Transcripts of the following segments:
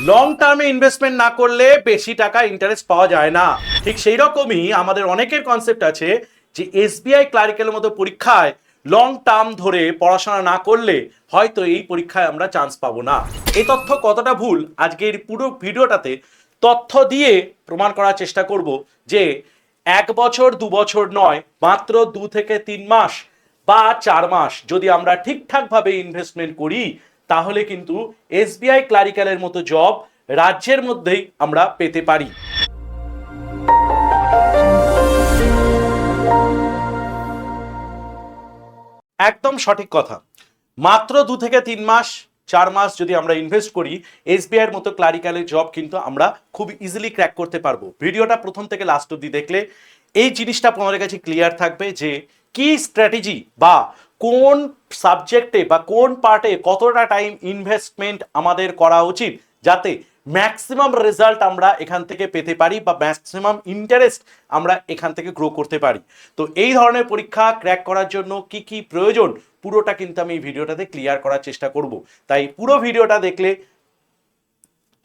Long টার্মে investment না করলে বেশি টাকা ইন্টারেস্ট পাওয়া যায় না। ঠিক সেই রকমই আমাদের অনেকের কনসেপ্ট আছে যে এসবিআই ক্লারিক্যালের মতো পরীক্ষায় লং টার্ম ধরে পড়াশোনা না করলে হয়তো এই পরীক্ষায় আমরা চান্স পাবো না। এই তথ্য কতটা ভুল আজকের পুরো ভিডিওটাতে তথ্য দিয়ে প্রমাণ করার চেষ্টা করব যে 1 বছর 2 বছর নয়, মাত্র 2 থেকে 3 মাস বা 4 মাস যদি আমরা ঠিকঠাকভাবে ইনভেস্টমেন্ট করি তাহলে কিন্তু এসবিআই ক্লারিক্যালের মতো জব রাজ্যের মধ্যেই আমরা পেতে পারি। একদম সঠিক কথা। মাত্র 2 থেকে 3 মাস 4 মাস যদি আমরা ইনভেস্ট করি এসবিআই এর মতো ক্লারিক্যালের জব কিন্তু আমরা খুব ইজিলি ক্র্যাক করতে পারবো। ভিডিওটা প্রথম থেকে লাস্ট অবধি দেখলে এই জিনিসটা আপনাদের কাছে ক্লিয়ার থাকবে যে কি স্ট্র্যাটেজি বা কোন সাবজেক্টে বা কোন পার্টে কতটা টাইম ইনভেস্টমেন্ট আমাদের করা উচিত যাতে ম্যাক্সিমাম রেজাল্ট আমরা এখান থেকে পেতে পারি বা ম্যাক্সিমাম ইন্টারেস্ট আমরা এখান থেকে গ্রো করতে পারি। তো এই ধরনের পরীক্ষা ক্র্যাক করার জন্য কি কি প্রয়োজন পুরোটা কিন্তু আমি এই ভিডিওটাতে ক্লিয়ার করার চেষ্টা করব। তাই পুরো ভিডিওটা দেখলে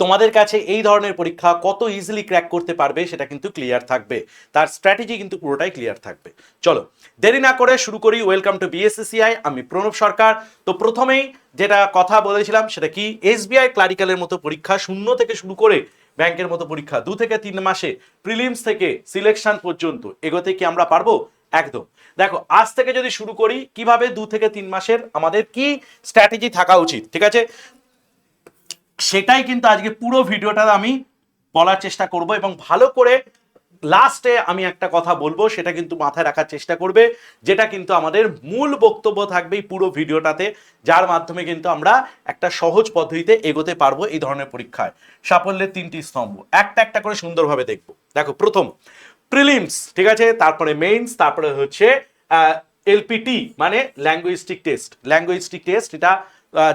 তোমাদের কাছে এই ধরনের পরীক্ষা কত ইজিলি ক্র্যাক করতে পারবে সেটা কিন্তু ক্লিয়ার থাকবে, তার স্ট্র্যাটেজি কিন্তু পুরোটাই ক্লিয়ার থাকবে। চলো দেরি না করে শুরু করি। ওয়েলকাম টু বিএসসিসিআই, আমি প্রণব সরকার। তো প্রথমেই যেটা কথা বলেছিলাম সেটা কি, এসবিআই ক্লারিক্যালের মতো পরীক্ষা শূন্য থেকে শুরু করে ব্যাংকের মতো পরীক্ষা 2 থেকে 3 মাসে প্রিলিমস থেকে সিলেকশন পর্যন্ত এগোতে কি আমরা পারবো? একদম। দেখো আজ থেকে যদি শুরু করি কিভাবে 2 থেকে 3 মাসের আমাদের কি স্ট্র্যাটেজি থাকা উচিত, ঠিক আছে, সেটাই কিন্তু আজকে পুরো ভিডিওটা আমি বলার চেষ্টা করব এবং ভালো করে লাস্টে আমি একটা কথা বলবো সেটা কিন্তু মাথায় রাখার চেষ্টা করবে, যেটা কিন্তু আমাদের মূল বক্তব্য থাকবে এই পুরো ভিডিওটাতে, যার মাধ্যমে কিন্তু আমরা একটা সহজ পদ্ধতিতে এগোতে পারবো এই ধরনের পরীক্ষায়। সাফল্যের 3টি স্তম্ভ একটা একটা করে সুন্দরভাবে দেখবো। দেখো প্রথম প্রিলিমস, ঠিক আছে, তারপরে মেইনস, তারপরে হচ্ছে এলপিটি মানে ল্যাঙ্গুয়েস্টিক টেস্ট। ল্যাঙ্গুয়েস্টিক টেস্ট এটা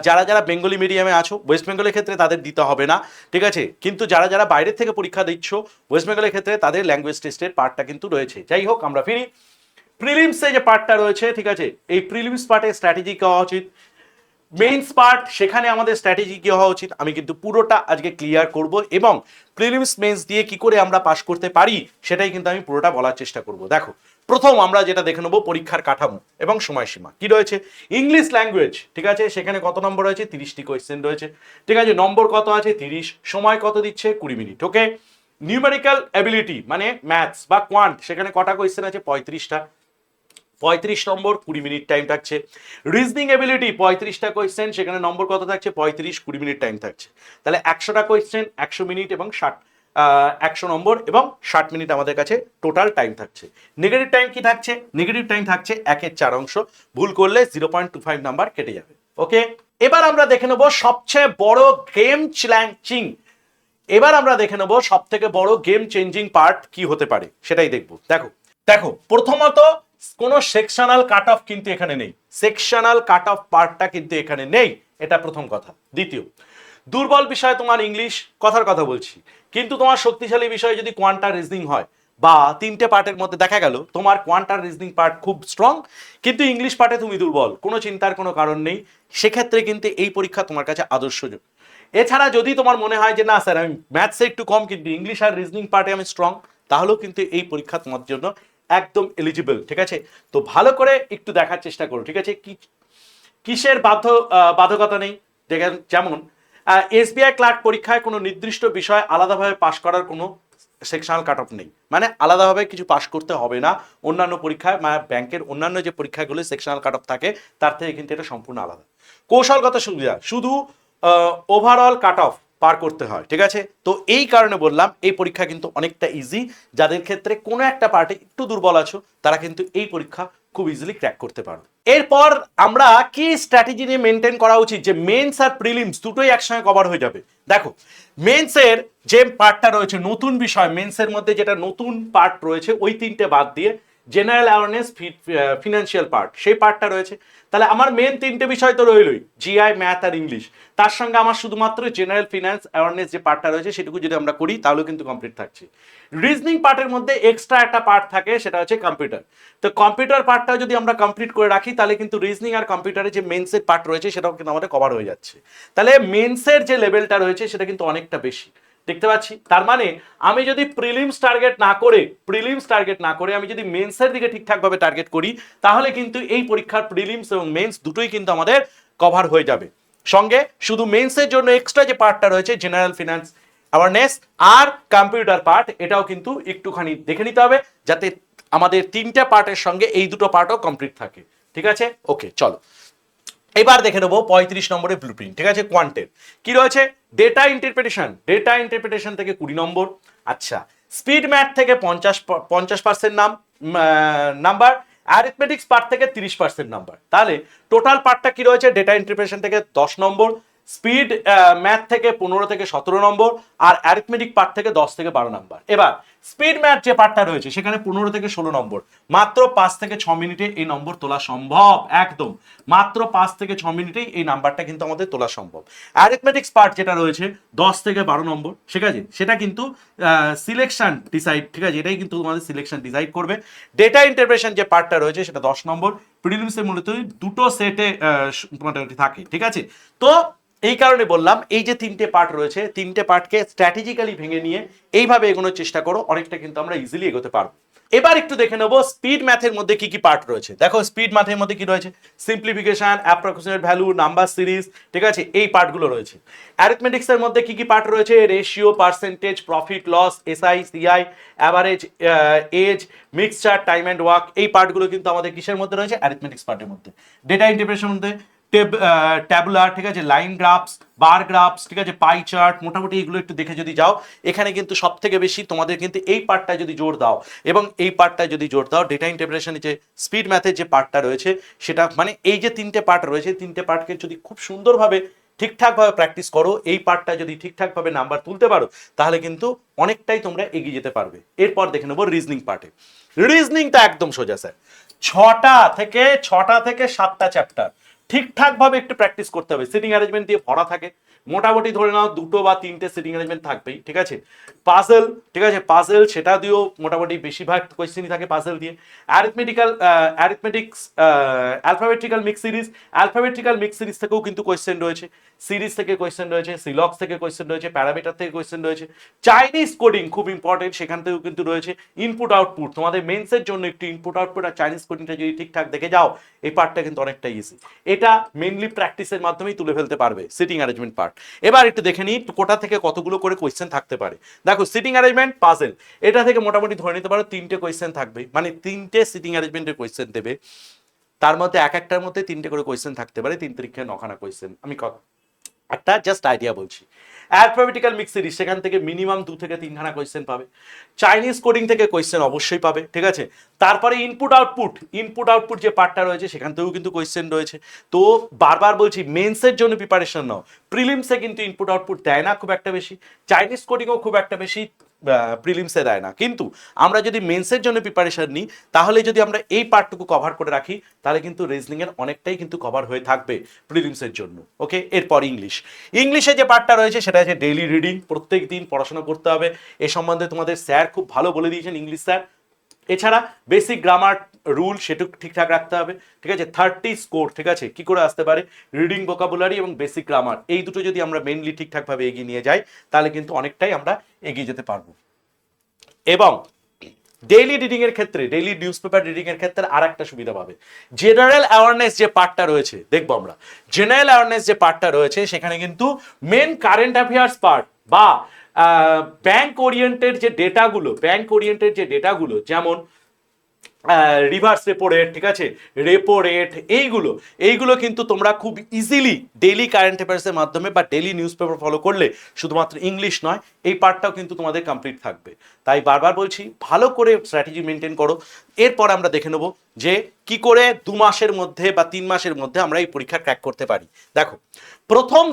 যারা যারা বেঙ্গলি মিডিয়ামে আছো ওয়েস্ট বেঙ্গলের ক্ষেত্রে তাদের দিতে হবে না, ঠিক আছে, কিন্তু যারা যারা বাইরের থেকে পরীক্ষা দিচ্ছ ওয়েস্ট বেঙ্গলের ক্ষেত্রে তাদের ল্যাঙ্গুয়েজ টেস্টের পার্টটা কিন্তু রয়েছে। যাই হোক আমরা ফিরি প্রিলিমসে যে পার্টটা রয়েছে, ঠিক আছে, এই প্রিলিমস পার্টে স্ট্র্যাটেজি কি হওয়া উচিত, মেইনস পার্ট সেখানে আমাদের স্ট্র্যাটেজি কি হওয়া উচিত, আমি কিন্তু পুরোটা আজকে ক্লিয়ার করব এবং প্রিলিমস মেইনস দিয়ে কি করে আমরা পাস করতে পারি সেটাই কিন্তু আমি পুরোটা বলার চেষ্টা করব। দেখো প্রথম আমরা যেটা দেখে নেবো পরীক্ষার কাঠামো এবং সময়সীমা কি রয়েছে। ইংলিশ ল্যাঙ্গুয়েজ, ঠিক আছে, সেখানে কত নম্বর রয়েছে, 30টি কোয়েশ্চেন রয়েছে, ঠিক আছে, নম্বর কত আছে 30, সময় কত দিচ্ছে 20 মিনিট। ওকে, নিউমেরিক্যাল অ্যাবিলিটি মানে ম্যাথস বা কোয়ান্ট, সেখানে কটা কোয়েশ্চেন আছে 35টা, 35 নম্বর 20 মিনিট টাইম থাকছে। রিজনিং এবিলিটি 35টা কোয়েশ্চেন, সেখানে নম্বর কত থাকছে 35, 20 মিনিট টাইম থাকছে। তাহলে 100টা কোয়েশ্চেন 100 মিনিট এবং 100 নম্বর এবং 60 মিনিট আমাদের কাছে টোটাল টাইম থাকছে। নেগেটিভ টাইম কি থাকছে, নেগেটিভ টাইম থাকছে 1/4, ভুল করলে 0.25 নাম্বার কেটে যাবে। ওকে, এবার আমরা দেখে নেবো সবচেয়ে বড় গেম চ্যালেঞ্জিং, এবার আমরা দেখে নেবো সব থেকে বড় গেম চেঞ্জিং পার্ট কি হতে পারে সেটাই দেখবো। দেখো দেখো প্রথমত কোন সেকশনাল কাট অফ কিন্তু এখানে নেই, সেকশনাল কাট অফ পার্টটা কিন্তু এখানে নেই, এটা প্রথম কথা। দ্বিতীয়, দুর্বল বিষয় তোমার ইংলিশ, কথার কথা বলছি, কিন্তু তোমার শক্তিশালী বিষয় যদি কোয়ান্টার রিজনিং হয় বা 3টে পার্টের মধ্যে দেখা গেল তোমার কোয়ান্টার রিজনিং পার্ট খুব স্ট্রং কিন্তু ইংলিশ পার্টে তুমি দুর্বল, কোনো চিন্তার কোনো কারণ নেই, সেক্ষেত্রে কিন্তু এই পরীক্ষা তোমার কাছে আদর্শ। এছাড়া যদি তোমার মনে হয় যে না স্যার আমি ম্যাথসে একটু কম কিন্তু ইংলিশ আর রিজনিং পার্টে আমি স্ট্রং, তাহলেও কিন্তু এই পরীক্ষা তোমার জন্য একদম এলিজিবল, ঠিক আছে। তো ভালো করে একটু দেখার চেষ্টা করো, ঠিক আছে, কিসের বাধ্যকতা নেই। যেমন এসবিআই ক্লার্ক পরীক্ষায় কোনো নির্দিষ্ট বিষয় আলাদাভাবে পাশ করার কোনো সেকশনাল কাট অফ নেই, মানে আলাদাভাবে কিছু পাশ করতে হবে না। অন্যান্য পরীক্ষায় ব্যাংকের অন্যান্য যে পরীক্ষাগুলো সেকশনাল কাট অফ থাকে তার থেকে কিন্তু এটা সম্পূর্ণ আলাদা। কৌশলগত সুবিধা, শুধু ওভারঅল কাট অফ পার করতে হয়, ঠিক আছে। তো এই কারণে বললাম এই পরীক্ষা কিন্তু অনেকটা ইজি, যাদের ক্ষেত্রে কোনো একটা পার্টে একটু দুর্বল আছো তারা কিন্তু এই পরীক্ষা খুব ইজিলি ক্র্যাক করতে পারো। এরপর আমরা কি স্ট্র্যাটেজি নিয়ে মেনটেন করা উচিত যে মেন্স আর প্রিলিমস দুটোই একসঙ্গে কভার হয়ে যাবে। দেখো মেন্সের যে পার্টটা রয়েছে নতুন বিষয়, মেন্সের মধ্যে যেটা নতুন পার্ট রয়েছে ওই 3টে বাদ দিয়ে জেনারেল অ্যাওয়ারনেস, ফিনান্সিয়াল পার্ট, সেই পার্টটা রয়েছে। তাহলে আমার মেন তিনটে বিষয় তো রইলই, জিআই, ম্যাথ আর ইংলিশ। তার সঙ্গে আমার শুধুমাত্র জেনারেল ফিনান্স অ্যাওয়ারনেস যে পার্টটা রয়েছে সেটুকু যদি আমরা করি তাহলেও কিন্তু কমপ্লিট থাকছে। রিজনিং পার্টের মধ্যে এক্সট্রা একটা পার্ট থাকে, সেটা হচ্ছে কম্পিউটার। তো কম্পিউটার পার্টটা যদি আমরা কমপ্লিট করে রাখি তাহলে কিন্তু রিজনিং আর কম্পিউটারের যে মেন্সের পার্ট রয়েছে সেটাও কিন্তু আমাদের কভার হয়ে যাচ্ছে। তাহলে মেন্সের যে লেভেলটা রয়েছে সেটা কিন্তু অনেকটা বেশি দেখতে পাচ্ছি। তার মানে আমি যদি প্রিলিমস টার্গেট না করে আমি যদি মেন্সের দিকে ঠিকঠাকভাবে টার্গেট করি তাহলে কিন্তু এই পরীক্ষার প্রিলিমস এবং মেন্স দুটোই কিন্তু আমাদের কভার হয়ে যাবে। সঙ্গে শুধু মেন্সের জন্য এক্সট্রা যে পার্টটা রয়েছে জেনারেল ফিনান্স অ্যাওয়ারনেস আর কম্পিউটার পার্ট, এটাও কিন্তু একটুখানি দেখে নিতে হবে যাতে আমাদের তিনটা পার্টের সঙ্গে এই দুটো পার্টও কমপ্লিট থাকে। ঠিক আছে, ওকে, চলো এবার দেখে নেবো 35 নম্বরের ব্লুপ্রিন্ট। ঠিক আছে, কোয়ান্টের কি রয়েছে? ডেটা ইন্টারপ্রিটেশন থেকে 20 নম্বর। আচ্ছা, স্পিড ম্যাথ থেকে 50% নাম্বার, অ্যারিথমেটিক্স পার্ট থেকে 30% নাম্বার। তাহলে টোটাল পার্টটা কি রয়েছে? ডেটা ইন্টারপ্রিটেশন থেকে 10 নম্বর, স্পিড ম্যাথ থেকে 15 থেকে 17 নম্বর, আর অ্যারিথমেটিক পার্ট থেকে 10 থেকে 12 নম্বর। এবার স্পিড ম্যাথ যে পার্টটা রয়েছে সেখানে 15 থেকে 16 নম্বর, মাত্র 5 থেকে 6 মিনিটে এই নম্বর তোলা সম্ভব। একদম মাত্র 5 থেকে 6 মিনিটেই এই নাম্বারটা কিন্তু আমাদের তোলা সম্ভব। অ্যারিথমেটিক্স পার্ট যেটা রয়েছে 10 থেকে 12 নম্বর, ঠিক আছে, সেটা কিন্তু সিলেকশন ডিসাইড, ঠিক আছে, এটাই কিন্তু তোমাদের সিলেকশন ডিসাইড করবে। ডেটা ইন্টারপ্রিটেশন যে পার্টটা রয়েছে সেটা 10 নম্বর, প্রিলিমসে মূলত দুটো সেটে মোটামুটি থাকে। ঠিক আছে, তো এই কারণে বললাম এই যে তিনটে পার্ট রয়েছে, তিনটে পার্টকে স্ট্র্যাটেজিক্যালি ভেঙে নিয়ে এইভাবে এগোনোর চেষ্টা করো, অনেকটা কিন্তু আমরা ইজিলি এগোতে পারবো। এবার একটু দেখে নেবো স্পিড ম্যাথের মধ্যে কি কি পার্ট রয়েছে। দেখো স্পিড ম্যাথের মধ্যে কি রয়েছে? Simplification, approximate value, number series, ঠিক আছে, এই পার্টগুলো রয়েছে। অ্যারিথমেটিক্স এর মধ্যে কি কি পার্ট রয়েছে? Ratio, percentage, profit loss, SI, CI, average, age, mixture, time and work, এই পার্টগুলো কিন্তু আমাদের কিসের মধ্যে রয়েছে? অ্যারিথমেটিক্স পার্টের মধ্যে। ডেটা ইন্টারপ্রিটেশনের মধ্যে ট্যাবুলার, ঠিক আছে, লাইন গ্রাফস, বার গ্রাফস, ঠিক আছে, পাই চার্ট, মোটামুটি এগুলো একটু দেখে যদি যাও এখানে কিন্তু সব থেকে বেশি তোমাদের কিন্তু এই পার্টটায় যদি জোর দাও এবং এই পার্টটায় যদি জোর দাও, ডেটা ইন্টারপ্রিটেশনের যে স্পিড ম্যাথের যে পার্টটা রয়েছে সেটা, মানে এই যে তিনটে পার্ট রয়েছে, তিনটে পার্টকে যদি খুব সুন্দরভাবে ঠিকঠাকভাবে প্র্যাকটিস করো, এই পার্টটা যদি ঠিকঠাকভাবে নাম্বার তুলতে পারো তাহলে কিন্তু অনেকটাই তোমরা এগিয়ে যেতে পারবে। এরপর দেখে নেবো রিজনিং পার্টে। রিজনিংটা একদম সোজা স্যার, ছটা থেকে 7টা চ্যাপ্টার ঠিকঠাকভাবে একটু প্র্যাকটিস করতে হবে। সিটিং অ্যারেঞ্জমেন্ট দিয়ে ভরা থাকে, মোটামুটি ধরে নাও 2 বা 3টে সিটিং অ্যারেঞ্জমেন্ট থাকবেই, ঠিক আছে। পাজল, ঠিক আছে, পাজল সেটা দিয়েও মোটামুটি বেশিরভাগ কোয়েশ্চেনই থাকে পাজল দিয়ে। অ্যারিথমেটিক্স, অ্যালফাবেটিক্যাল মিক্স সিরিজ থেকেও কিন্তু কোয়েশ্চেন রয়েছে, সিরিজ থেকে কোয়েশ্চেন রয়েছে, সিলক্স থেকে কোয়েশ্চেন রয়েছে, প্যারামিটার থেকে কোয়েশ্চেন রয়েছে। চাইনিজ কোডিং খুব ইম্পর্টেন্ট, সেখান থেকেও কিন্তু রয়েছে। ইনপুট আউটপুট, তোমাদের মেন্সের জন্য একটু ইনপুট আউটপুট আর চাইনিজ কোডিংটা যদি ঠিকঠাক দেখে যাও এই পার্টটা কিন্তু অনেকটা ইজি। এটা মেইনলি প্র্যাকটিসের মাধ্যমেই তুলে ফেলতে পারবে সিটিং অ্যারেঞ্জমেন্ট পার্ট। এবার একটু দেখে নিই কোটা থেকে কতগুলো করে কোয়েশ্চেন থাকতে পারে। দেখো সিটিং অ্যারেঞ্জমেন্ট, পাজল, এটা থেকে মোটামুটি ধরে নিতে পারো 3টে কোয়েশ্চেন থাকবে, মানে 3টে সিটিং অ্যারেঞ্জমেন্টের কোয়েশ্চেন দেবে, তার মধ্যে এক একটার মধ্যে 3টে করে কোয়েশ্চেন থাকতে পারে, 3 তারিখে 9খানা কোয়েশ্চেন, আমি একটা জাস্ট আইডিয়া বলছি। অ্যালফাবেটিক্যাল মিক্স সিরিজ, সেখান থেকে মিনিমাম 2 থেকে 3খানা কোয়েশ্চেন পাবে। চাইনিজ কোডিং থেকে কোয়েশ্চেন অবশ্যই পাবে, ঠিক আছে। তারপরে ইনপুট আউটপুট যে পার্টটা রয়েছে সেখান থেকেও কিন্তু কোয়েশ্চেন রয়েছে। তো বারবার বলছি মেন্সের জন্য প্রিপারেশন নাও, প্রিলিমসে কিন্তু ইনপুট আউটপুট দেয় না খুব একটা বেশি, চাইনিজ কোডিংও খুব একটা বেশি প্রিলিমসে দেয় না, কিন্তু আমরা যদি মেন্সের জন্য প্রিপারেশন নিই তাহলে যদি আমরা এই পার্টটুকু কভার করে রাখি তাহলে কিন্তু রিজনিং এর অনেকটাই কিন্তু কভার হয়ে থাকবে প্রিলিমসের জন্য। ওকে, এরপর ইংলিশে যে পার্টটা রয়েছে সেটা হচ্ছে ডেইলি রিডিং, প্রত্যেক দিন পড়াশোনা করতে হবে। এ সম্বন্ধে তোমাদের স্যার খুব ভালো বলে দিয়েছেন, ইংলিশ স্যার। এছাড়া বেসিক গ্রামার রুল সেটুকু ঠিকঠাক রাখতে হবে, ঠিক আছে। 30 স্কোর, ঠিক আছে, কি করে আসতে পারে? রিডিং, ভোকাবুলারি এবং বেসিক গ্রামার, এই দুটো যদি আমরা মেইনলি ঠিকঠাকভাবে এগিয়ে নিয়ে যাই তাহলে কিন্তু অনেকটাই আমরা এগিয়ে যেতে পারবো। এবং ডেইলি রিডিং এর ক্ষেত্রে, ডেইলি নিউজ পেপার রিডিং এর ক্ষেত্রে আর একটা সুবিধা পাবে, জেনারেল অ্যাওয়ারনেস যে পার্টটা রয়েছে, দেখবো আমরা জেনারেল অ্যাওয়ারনেস যে পার্টটা রয়েছে সেখানে কিন্তু মেন কারেন্ট অ্যাফেয়ার্স পার্ট বা ব্যাংক ওরিয়েন্টেড যে ডেটাগুলো যেমন রিভার্স রেপো রেট, ঠিক আছে, রেপো রেট, এইগুলো কিন্তু তোমরা খুব ইজিলি ডেইলি কারেন্ট অ্যাফেয়ার্সের মাধ্যমে বা ডেইলি নিউজ পেপার ফলো করলে শুধুমাত্র ইংলিশ নয় এই পার্টটাও কিন্তু তোমাদের কমপ্লিট থাকবে। তাই বারবার বলছি ভালো করে স্ট্র্যাটেজি মেনটেন করো। এরপর আমরা দেখে নেব যে কি করে 2 মাসের মধ্যে বা 3 মাসের মধ্যে আমরা এই পরীক্ষা ক্র্যাক করতে পারি। দেখো প্রথম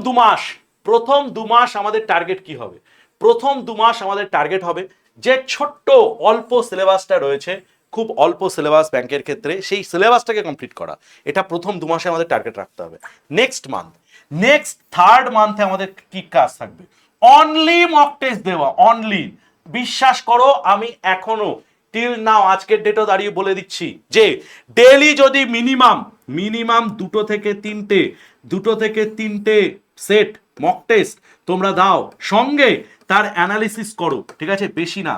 2 মাস আমাদের টার্গেট কি হবে? প্রথম 2 মাস আমাদের টার্গেট হবে যে ছোট্ট অল্প সিলেবাসটা রয়েছে খুব অল্প সিলেবাস ব্যাংকের ক্ষেত্রে, সেই সিলেবাসটাকে কমপ্লিট করা, এটা প্রথম 2 মাসে আমাদের টার্গেট রাখতে হবে। নেক্সট 3rd মান্থে আমাদের কি কাজ থাকবে? অনলি মক টেস্ট দেওয়া, অনলি। বিশ্বাস করো আমি এখনো টিল নাও আজকের ডেটও দাঁড়িয়ে বলে দিচ্ছি যে ডেইলি যদি মিনিমাম 2 থেকে 3টে সেট মক টেস্ট তোমরা দাও, সঙ্গে তার অ্যানালিসিস করো, ঠিক আছে? বেশি না,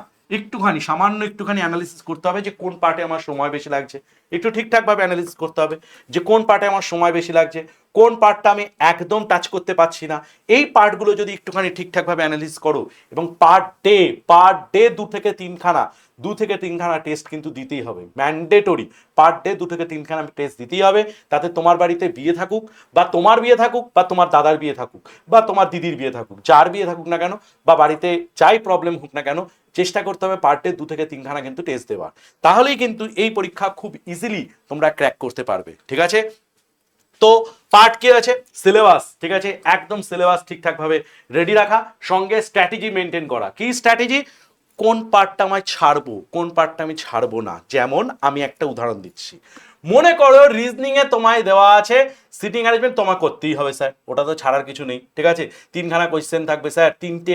সামান্য একটুখানি অ্যানালিসিস করতে হবে যে কোন পার্টে আমার সময় বেশি লাগছে, একটু ঠিকঠাকভাবে অ্যানালিসিস করতে হবে যে কোন পার্টে আমার সময় বেশি লাগছে, কোন পার্টটা আমি একদম টাচ করতে পারছি না। এই পার্টগুলো যদি একটুখানি ঠিকঠাকভাবে অ্যানালিসিস করো এবং পার ডে 2 থেকে 3খানা টেস্ট কিন্তু দিতেই হবে, ম্যান্ডেটরি। পার ডে 2 থেকে 3খানা টেস্ট দিতেই হবে। তাতে তোমার বাড়িতে বিয়ে থাকুক, বা তোমার বিয়ে থাকুক, বা তোমার দাদার বিয়ে থাকুক, বা তোমার দিদির বিয়ে থাকুক, যার বিয়ে থাকুক না কেন, বা বাড়িতে যাই প্রবলেম হোক না কেন, চেষ্টা করতে হবে পার ডে 2 থেকে 3খানা কিন্তু টেস্ট দেওয়ার। তাহলেই কিন্তু এই পরীক্ষা খুব ইজিলি তোমরা ক্র্যাক করতে পারবে, ঠিক আছে? তো পার্ট কি আছে? সিলেবাস, ঠিক আছে? একদম সিলেবাস ঠিকঠাকভাবে রেডি রাখা, সঙ্গে স্ট্র্যাটেজি মেনটেন করা। কি স্ট্র্যাটেজি? কোন পার্টটা আমি ছাড়বো, কোন পার্টটা আমি ছাড়বো না। যেমন আমি একটা উদাহরণ দিচ্ছি, মনে করো রিজনিং এ তোমায় দেওয়া আছে সিটিং অ্যারেঞ্জমেন্ট, তোমার করতেই হবে স্যার, ওটা তো ছাড়ার কিছু নেই, ঠিক আছে? 3খানা কোয়েশ্চেন থাকবে স্যার, 3টে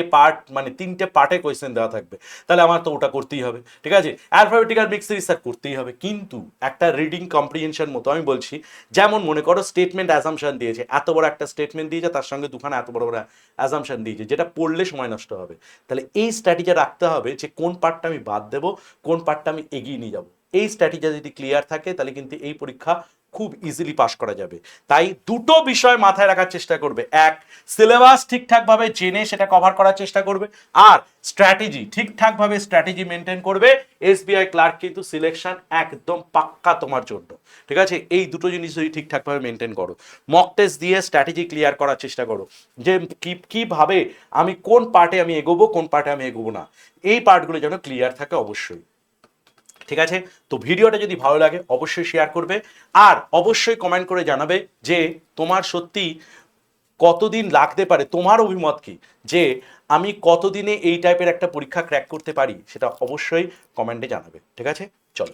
পার্টে কোয়েশ্চেন দেওয়া থাকবে, তাহলে আমার তো ওটা করতেই হবে, ঠিক আছে? অ্যালফাবেটিক্যাল মিক্স সিরিজ স্যার করতেই হবে। কিন্তু একটা রিডিং কম্প্রিহেনশন মতো আমি বলছি, যেমন মনে করো স্টেটমেন্ট অ্যাজাম্পশন দিয়েছে, এত বড় একটা স্টেটমেন্ট দিয়েছে, তার সঙ্গে 2খানা এত বড় বড় অ্যাজাম্পশন দিয়েছে, যেটা পড়লে সময় নষ্ট হবে। তাহলে এই স্ট্র্যাটেজি রাখতে হবে যে কোন পার্টটা আমি বাদ দেবো, কোন পার্টটা আমি এগিয়ে নিয়ে যাবো। এই স্ট্র্যাটেজি যদি ক্লিয়ার থাকে তাহলে কিন্তু এই পরীক্ষা খুব ইজিলি পাস করা যাবে। তাই দুটো বিষয় মাথায় রাখার চেষ্টা করবে, এক, সিলেবাস ঠিকঠাকভাবে জেনে সেটা কভার করার চেষ্টা করবে, আর ঠিকঠাকভাবে স্ট্র্যাটেজি মেনটেন করবে। এসবিআই ক্লার্ক কিন্তু সিলেকশন একদম পাক্কা তোমার জন্য, ঠিক আছে? এই দুটো জিনিস যদি ঠিকঠাকভাবে মেনটেন করো, মক টেস্ট দিয়ে স্ট্র্যাটেজি ক্লিয়ার করার চেষ্টা করো যে কিভাবে আমি কোন পার্টে আমি এগোবো, কোন পার্টে আমি এগোবো না, এই পার্টগুলো যেন ক্লিয়ার থাকে অবশ্যই, ঠিক আছে? তো ভিডিওটা যদি ভালো লাগে অবশ্যই শেয়ার করবে, আর অবশ্যই কমেন্ট করে জানাবে যে তোমার সত্যি কতদিন লাগতে পারে, তোমার অভিমত কি, যে আমি কতদিনে এই টাইপের একটা পরীক্ষা ক্র্যাক করতে পারি, সেটা অবশ্যই কমেন্টে জানাবে, ঠিক আছে? চলো।